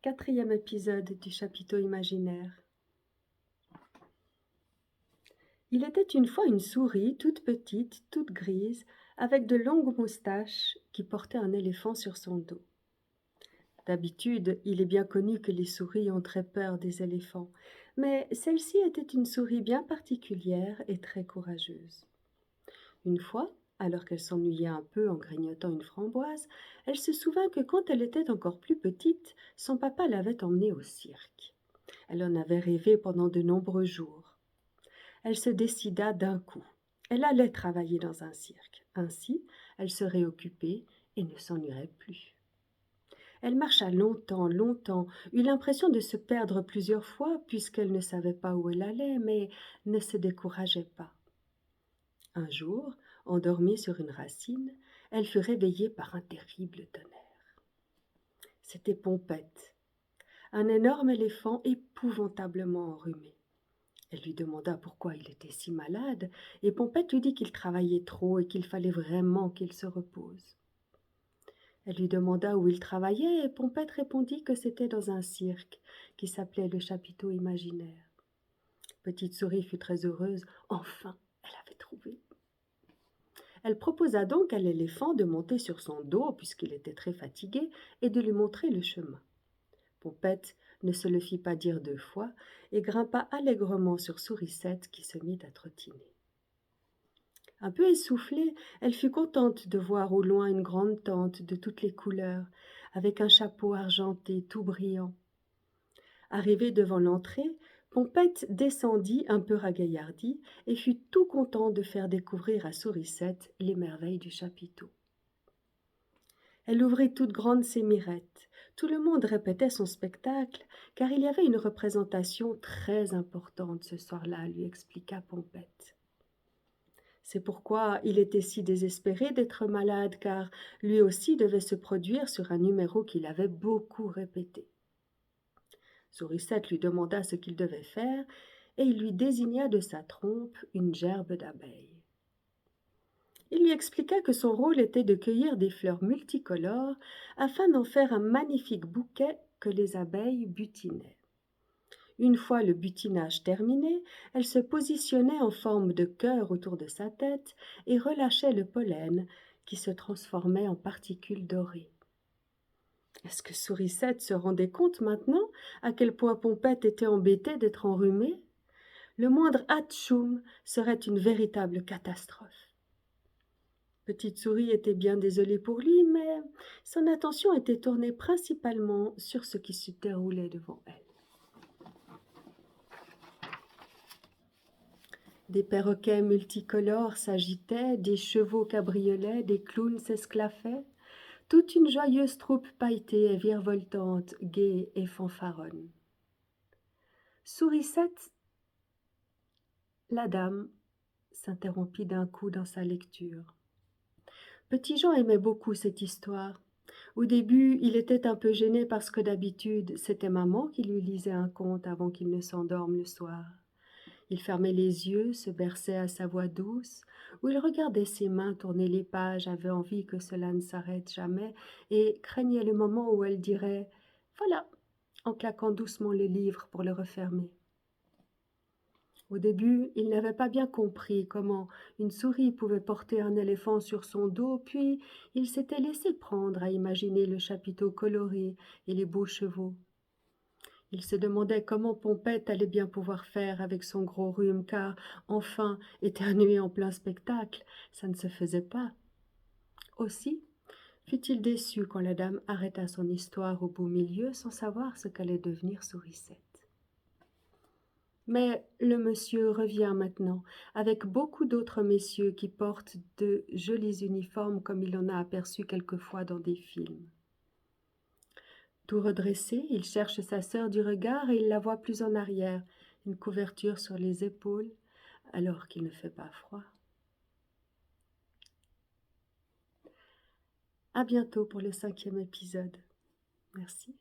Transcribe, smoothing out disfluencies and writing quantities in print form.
Quatrième épisode du chapiteau imaginaire. Il était une fois une souris toute petite, toute grise, avec de longues moustaches, qui portait un éléphant sur son dos. D'habitude, il est bien connu que les souris ont très peur des éléphants, mais celle-ci était une souris bien particulière et très courageuse. Une fois, alors qu'elle s'ennuyait un peu en grignotant une framboise, elle se souvint que quand elle était encore plus petite, son papa l'avait emmenée au cirque. Elle en avait rêvé pendant de nombreux jours. Elle se décida d'un coup. Elle allait travailler dans un cirque. Ainsi, elle serait occupée et ne s'ennuierait plus. Elle marcha longtemps, eut l'impression de se perdre plusieurs fois puisqu'elle ne savait pas où elle allait, mais ne se décourageait pas. Un jour, endormie sur une racine, elle fut réveillée par un terrible tonnerre. C'était Pompette, un énorme éléphant épouvantablement enrhumé. Elle lui demanda pourquoi il était si malade, et Pompette lui dit qu'il travaillait trop et qu'il fallait vraiment qu'il se repose. Elle lui demanda où il travaillait, et Pompette répondit que c'était dans un cirque qui s'appelait le chapiteau imaginaire. Petite souris fut très heureuse. Enfin, elle avait trouvé. Elle proposa donc à l'éléphant de monter sur son dos, puisqu'il était très fatigué, et de lui montrer le chemin. Pompette ne se le fit pas dire deux fois, et grimpa allègrement sur Sourisette, qui se mit à trottiner. Un peu essoufflée, elle fut contente de voir au loin une grande tente de toutes les couleurs, avec un chapeau argenté tout brillant. Arrivée devant l'entrée, Pompette descendit un peu ragaillardie et fut tout content de faire découvrir à Sourisette les merveilles du chapiteau. Elle ouvrit toute grande ses mirettes. Tout le monde répétait son spectacle, car il y avait une représentation très importante ce soir-là, lui expliqua Pompette. C'est pourquoi il était si désespéré d'être malade, car lui aussi devait se produire sur un numéro qu'il avait beaucoup répété. Sourisette lui demanda ce qu'il devait faire, et il lui désigna de sa trompe une gerbe d'abeilles. Il lui expliqua que son rôle était de cueillir des fleurs multicolores afin d'en faire un magnifique bouquet que les abeilles butinaient. Une fois le butinage terminé, elle se positionnait en forme de cœur autour de sa tête et relâchait le pollen qui se transformait en particules dorées. Est-ce que Sourisette se rendait compte maintenant à quel point Pompette était embêtée d'être enrhumée? Le moindre atchoum serait une véritable catastrophe. Petite Souris était bien désolée pour lui, mais son attention était tournée principalement sur ce qui se déroulait devant elle. Des perroquets multicolores s'agitaient, des chevaux cabriolaient, des clowns s'esclaffaient, toute une joyeuse troupe pailletée et virevoltante, gaie et fanfaronne. Sourisette, la dame, s'interrompit d'un coup dans sa lecture. Petit Jean aimait beaucoup cette histoire. Au début, il était un peu gêné parce que d'habitude, c'était maman qui lui lisait un conte avant qu'il ne s'endorme le soir. Il fermait les yeux, se berçait à sa voix douce, ou il regardait ses mains tourner les pages, avait envie que cela ne s'arrête jamais, et craignait le moment où elle dirait « Voilà !» en claquant doucement le livre pour le refermer. Au début, il n'avait pas bien compris comment une souris pouvait porter un éléphant sur son dos, puis il s'était laissé prendre à imaginer le chapiteau coloré et les beaux chevaux. Il se demandait comment Pompette allait bien pouvoir faire avec son gros rhume, car, enfin, éternuer en plein spectacle, ça ne se faisait pas. Aussi fut-il déçu quand la dame arrêta son histoire au beau milieu sans savoir ce qu'allait devenir Sourisette. Mais le monsieur revient maintenant, avec beaucoup d'autres messieurs qui portent de jolis uniformes comme il en a aperçu quelquefois dans des films. Tout redressé, il cherche sa sœur du regard et il la voit plus en arrière, une couverture sur les épaules, alors qu'il ne fait pas froid. À bientôt pour le 5e épisode. Merci.